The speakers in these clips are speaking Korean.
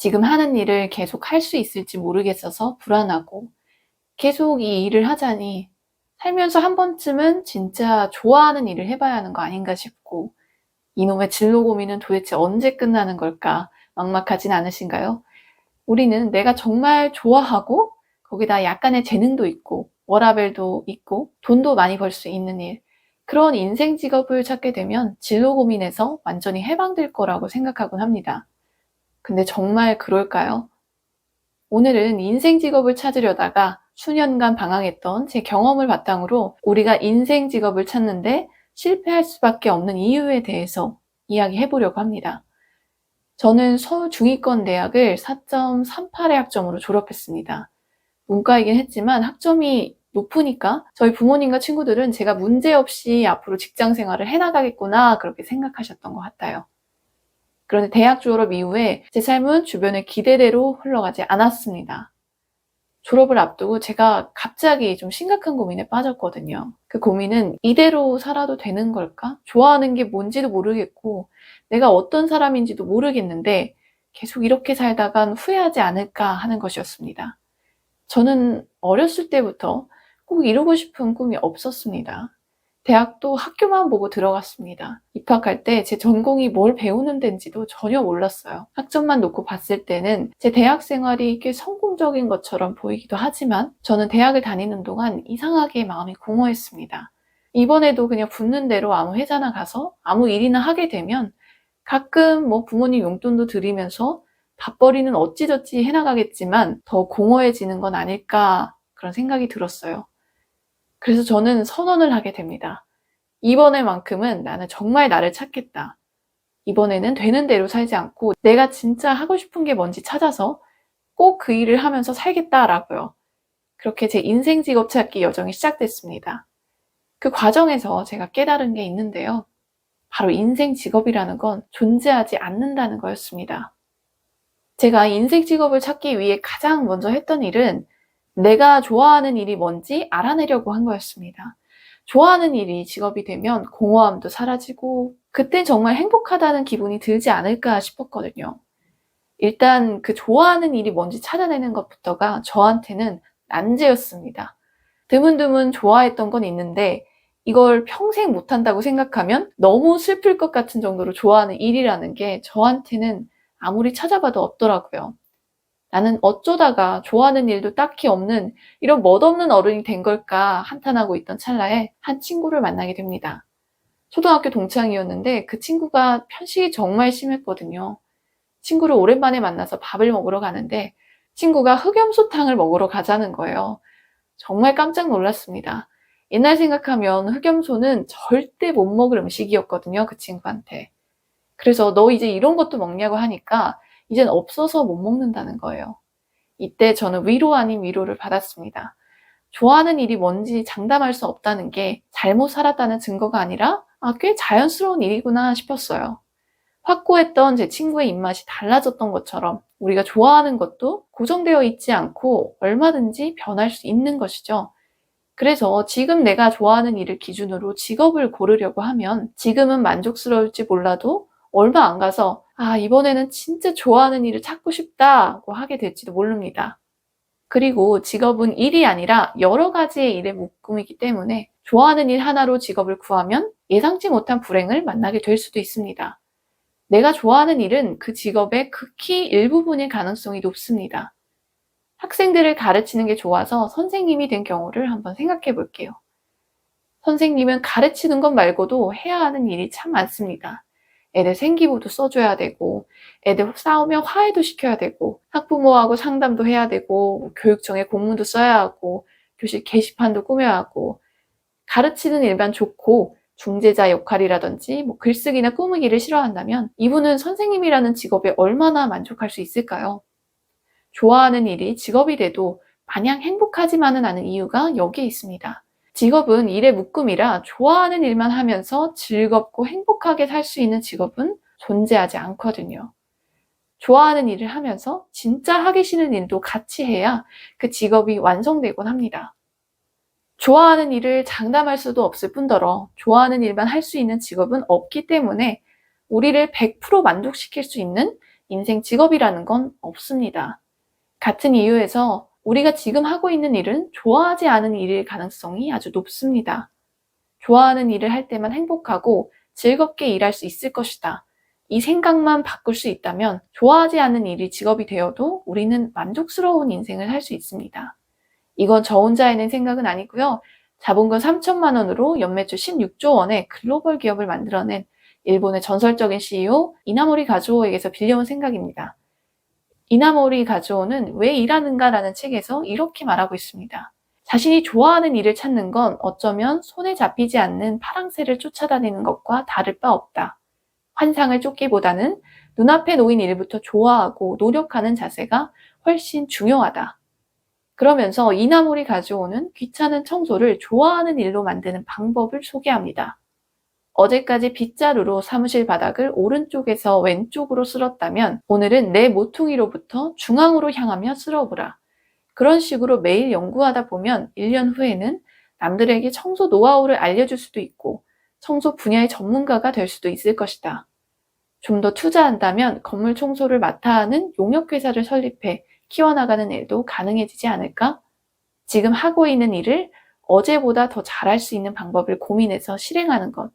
지금 하는 일을 계속 할 수 있을지 모르겠어서 불안하고 계속 이 일을 하자니 살면서 한 번쯤은 진짜 좋아하는 일을 해봐야 하는 거 아닌가 싶고 이놈의 진로 고민은 도대체 언제 끝나는 걸까 막막하진 않으신가요? 우리는 내가 정말 좋아하고 거기다 약간의 재능도 있고 워라밸도 있고 돈도 많이 벌 수 있는 일 그런 인생 직업을 찾게 되면 진로 고민에서 완전히 해방될 거라고 생각하곤 합니다. 근데 정말 그럴까요? 오늘은 인생 직업을 찾으려다가 수년간 방황했던 제 경험을 바탕으로 우리가 인생 직업을 찾는데 실패할 수밖에 없는 이유에 대해서 이야기해 보려고 합니다. 저는 서울 중위권 대학을 4.38의 학점으로 졸업했습니다. 문과이긴 했지만 학점이 높으니까 저희 부모님과 친구들은 제가 문제없이 앞으로 직장 생활을 해나가겠구나 그렇게 생각하셨던 것 같아요. 그런데 대학 졸업 이후에 제 삶은 주변의 기대대로 흘러가지 않았습니다. 졸업을 앞두고 제가 갑자기 좀 심각한 고민에 빠졌거든요. 그 고민은 이대로 살아도 되는 걸까? 좋아하는 게 뭔지도 모르겠고 내가 어떤 사람인지도 모르겠는데 계속 이렇게 살다간 후회하지 않을까 하는 것이었습니다. 저는 어렸을 때부터 꼭 이루고 싶은 꿈이 없었습니다. 대학도 학교만 보고 들어갔습니다. 입학할 때 제 전공이 뭘 배우는 데인지도 전혀 몰랐어요. 학점만 놓고 봤을 때는 제 대학 생활이 꽤 성공적인 것처럼 보이기도 하지만 저는 대학을 다니는 동안 이상하게 마음이 공허했습니다. 이번에도 그냥 붙는 대로 아무 회사나 가서 아무 일이나 하게 되면 가끔 부모님 용돈도 드리면서 밥벌이는 어찌저찌 해나가겠지만 더 공허해지는 건 아닐까 그런 생각이 들었어요. 그래서 저는 선언을 하게 됩니다. 이번에만큼은 나는 정말 나를 찾겠다. 이번에는 되는 대로 살지 않고 내가 진짜 하고 싶은 게 뭔지 찾아서 꼭 그 일을 하면서 살겠다라고요. 그렇게 제 인생 직업 찾기 여정이 시작됐습니다. 그 과정에서 제가 깨달은 게 있는데요. 바로 인생 직업이라는 건 존재하지 않는다는 거였습니다. 제가 인생 직업을 찾기 위해 가장 먼저 했던 일은 내가 좋아하는 일이 뭔지 알아내려고 한 거였습니다. 좋아하는 일이 직업이 되면 공허함도 사라지고 그땐 정말 행복하다는 기분이 들지 않을까 싶었거든요. 일단 그 좋아하는 일이 뭔지 찾아내는 것부터가 저한테는 난제였습니다. 드문드문 좋아했던 건 있는데 이걸 평생 못한다고 생각하면 너무 슬플 것 같은 정도로 좋아하는 일이라는 게 저한테는 아무리 찾아봐도 없더라고요. 나는 어쩌다가 좋아하는 일도 딱히 없는 이런 멋없는 어른이 된 걸까 한탄하고 있던 찰나에 한 친구를 만나게 됩니다. 초등학교 동창이었는데 그 친구가 편식이 정말 심했거든요. 친구를 오랜만에 만나서 밥을 먹으러 가는데 친구가 흑염소탕을 먹으러 가자는 거예요. 정말 깜짝 놀랐습니다. 옛날 생각하면 흑염소는 절대 못 먹을 음식이었거든요, 그 친구한테. 그래서 너 이제 이런 것도 먹냐고 하니까 이젠 없어서 못 먹는다는 거예요. 이때 저는 위로 아닌 위로를 받았습니다. 좋아하는 일이 뭔지 장담할 수 없다는 게 잘못 살았다는 증거가 아니라 꽤 자연스러운 일이구나 싶었어요. 확고했던 제 친구의 입맛이 달라졌던 것처럼 우리가 좋아하는 것도 고정되어 있지 않고 얼마든지 변할 수 있는 것이죠. 그래서 지금 내가 좋아하는 일을 기준으로 직업을 고르려고 하면 지금은 만족스러울지 몰라도 얼마 안 가서 이번에는 진짜 좋아하는 일을 찾고 싶다고 하게 될지도 모릅니다. 그리고 직업은 일이 아니라 여러 가지의 일의 묶음이기 때문에 좋아하는 일 하나로 직업을 구하면 예상치 못한 불행을 만나게 될 수도 있습니다. 내가 좋아하는 일은 그 직업의 극히 일부분일 가능성이 높습니다. 학생들을 가르치는 게 좋아서 선생님이 된 경우를 한번 생각해 볼게요. 선생님은 가르치는 것 말고도 해야 하는 일이 참 많습니다. 애들 생기부도 써줘야 되고, 애들 싸우면 화해도 시켜야 되고, 학부모하고 상담도 해야 되고, 교육청에 공문도 써야 하고, 교실 게시판도 꾸며야 하고, 가르치는 일만 좋고, 중재자 역할이라든지 글쓰기나 꾸미기를 싫어한다면 이분은 선생님이라는 직업에 얼마나 만족할 수 있을까요? 좋아하는 일이 직업이 돼도 마냥 행복하지만은 않은 이유가 여기에 있습니다. 직업은 일의 묶음이라 좋아하는 일만 하면서 즐겁고 행복하게 살 수 있는 직업은 존재하지 않거든요. 좋아하는 일을 하면서 진짜 하기 싫은 일도 같이 해야 그 직업이 완성되곤 합니다. 좋아하는 일을 장담할 수도 없을 뿐더러 좋아하는 일만 할 수 있는 직업은 없기 때문에 우리를 100% 만족시킬 수 있는 인생 직업이라는 건 없습니다. 같은 이유에서 우리가 지금 하고 있는 일은 좋아하지 않은 일일 가능성이 아주 높습니다. 좋아하는 일을 할 때만 행복하고 즐겁게 일할 수 있을 것이다. 이 생각만 바꿀 수 있다면 좋아하지 않는 일이 직업이 되어도 우리는 만족스러운 인생을 살 수 있습니다. 이건 저 혼자 있는 생각은 아니고요. 자본금 3천만 원으로 연매출 16조 원의 글로벌 기업을 만들어낸 일본의 전설적인 CEO 이나모리 가즈오에게서 빌려온 생각입니다. 이나모리 가즈오는 왜 일하는가라는 책에서 이렇게 말하고 있습니다. 자신이 좋아하는 일을 찾는 건 어쩌면 손에 잡히지 않는 파랑새를 쫓아다니는 것과 다를 바 없다. 환상을 쫓기보다는 눈앞에 놓인 일부터 좋아하고 노력하는 자세가 훨씬 중요하다. 그러면서 이나모리 가즈오는 귀찮은 청소를 좋아하는 일로 만드는 방법을 소개합니다. 어제까지 빗자루로 사무실 바닥을 오른쪽에서 왼쪽으로 쓸었다면 오늘은 내 모퉁이로부터 중앙으로 향하며 쓸어보라. 그런 식으로 매일 연구하다 보면 1년 후에는 남들에게 청소 노하우를 알려줄 수도 있고 청소 분야의 전문가가 될 수도 있을 것이다. 좀 더 투자한다면 건물 청소를 맡아 하는 용역회사를 설립해 키워나가는 일도 가능해지지 않을까? 지금 하고 있는 일을 어제보다 더 잘할 수 있는 방법을 고민해서 실행하는 것.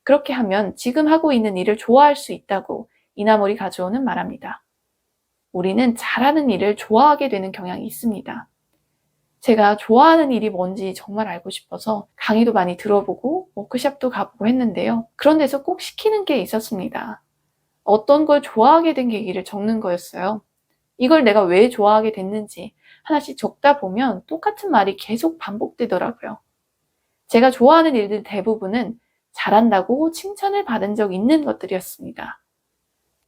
그렇게 하면 지금 하고 있는 일을 좋아할 수 있다고 이나모리 가즈오는 말합니다. 우리는 잘하는 일을 좋아하게 되는 경향이 있습니다. 제가 좋아하는 일이 뭔지 정말 알고 싶어서 강의도 많이 들어보고 워크숍도 가보고 했는데요. 그런 데서 꼭 시키는 게 있었습니다. 어떤 걸 좋아하게 된 계기를 적는 거였어요. 이걸 내가 왜 좋아하게 됐는지 하나씩 적다 보면 똑같은 말이 계속 반복되더라고요. 제가 좋아하는 일들 대부분은 잘한다고 칭찬을 받은 적 있는 것들이었습니다.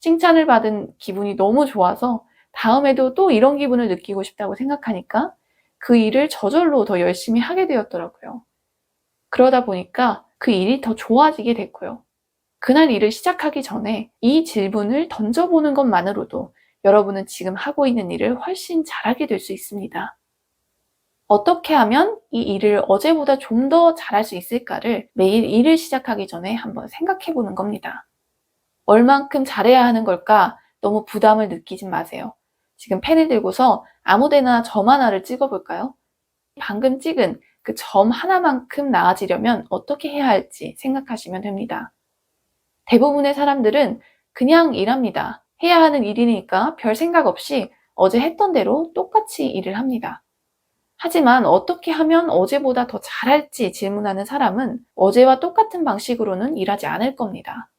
칭찬을 받은 기분이 너무 좋아서 다음에도 또 이런 기분을 느끼고 싶다고 생각하니까 그 일을 저절로 더 열심히 하게 되었더라고요. 그러다 보니까 그 일이 더 좋아지게 됐고요. 그날 일을 시작하기 전에 이 질문을 던져보는 것만으로도 여러분은 지금 하고 있는 일을 훨씬 잘하게 될 수 있습니다. 어떻게 하면 이 일을 어제보다 좀 더 잘할 수 있을까를 매일 일을 시작하기 전에 한번 생각해 보는 겁니다. 얼만큼 잘해야 하는 걸까? 너무 부담을 느끼지 마세요. 지금 펜을 들고서 아무데나 점 하나를 찍어볼까요? 방금 찍은 그 점 하나만큼 나아지려면 어떻게 해야 할지 생각하시면 됩니다. 대부분의 사람들은 그냥 일합니다. 해야 하는 일이니까 별 생각 없이 어제 했던 대로 똑같이 일을 합니다. 하지만 어떻게 하면 어제보다 더 잘할지 질문하는 사람은 어제와 똑같은 방식으로는 일하지 않을 겁니다.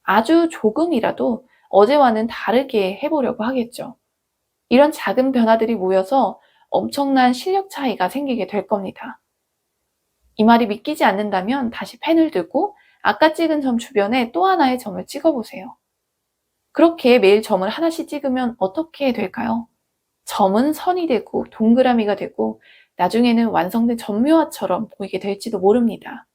아주 조금이라도 어제와는 다르게 해보려고 하겠죠. 이런 작은 변화들이 모여서 엄청난 실력 차이가 생기게 될 겁니다. 이 말이 믿기지 않는다면 다시 펜을 들고 아까 찍은 점 주변에 또 하나의 점을 찍어보세요. 그렇게 매일 점을 하나씩 찍으면 어떻게 될까요? 점은 선이 되고 동그라미가 되고 나중에는 완성된 점묘화처럼 보이게 될지도 모릅니다.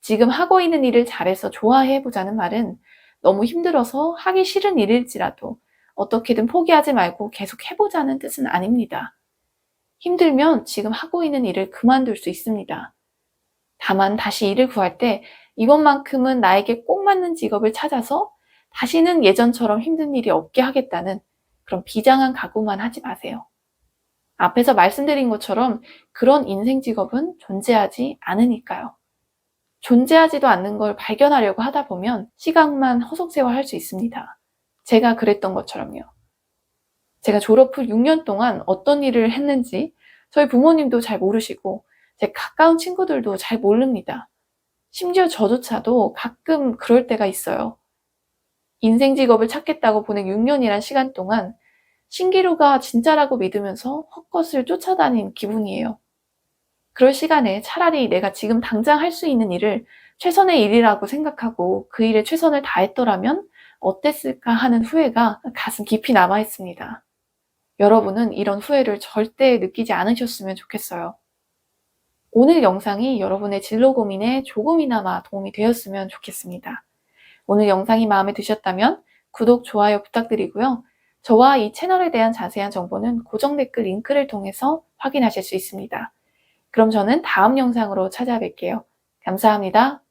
지금 하고 있는 일을 잘해서 좋아해보자는 말은 너무 힘들어서 하기 싫은 일일지라도 어떻게든 포기하지 말고 계속 해보자는 뜻은 아닙니다. 힘들면 지금 하고 있는 일을 그만둘 수 있습니다. 다만 다시 일을 구할 때 이번만큼은 나에게 꼭 맞는 직업을 찾아서 다시는 예전처럼 힘든 일이 없게 하겠다는 그런 비장한 각오만 하지 마세요. 앞에서 말씀드린 것처럼 그런 인생 직업은 존재하지 않으니까요. 존재하지도 않는 걸 발견하려고 하다 보면 시간만 허송세월할 수 있습니다. 제가 그랬던 것처럼요. 제가 졸업 후 6년 동안 어떤 일을 했는지 저희 부모님도 잘 모르시고 제 가까운 친구들도 잘 모릅니다. 심지어 저조차도 가끔 그럴 때가 있어요. 인생 직업을 찾겠다고 보낸 6년이란 시간 동안 신기루가 진짜라고 믿으면서 헛것을 쫓아다닌 기분이에요. 그럴 시간에 차라리 내가 지금 당장 할 수 있는 일을 최선의 일이라고 생각하고 그 일에 최선을 다했더라면 어땠을까 하는 후회가 가슴 깊이 남아 있습니다. 여러분은 이런 후회를 절대 느끼지 않으셨으면 좋겠어요. 오늘 영상이 여러분의 진로 고민에 조금이나마 도움이 되었으면 좋겠습니다. 오늘 영상이 마음에 드셨다면 구독, 좋아요 부탁드리고요. 저와 이 채널에 대한 자세한 정보는 고정 댓글 링크를 통해서 확인하실 수 있습니다. 그럼 저는 다음 영상으로 찾아뵐게요. 감사합니다.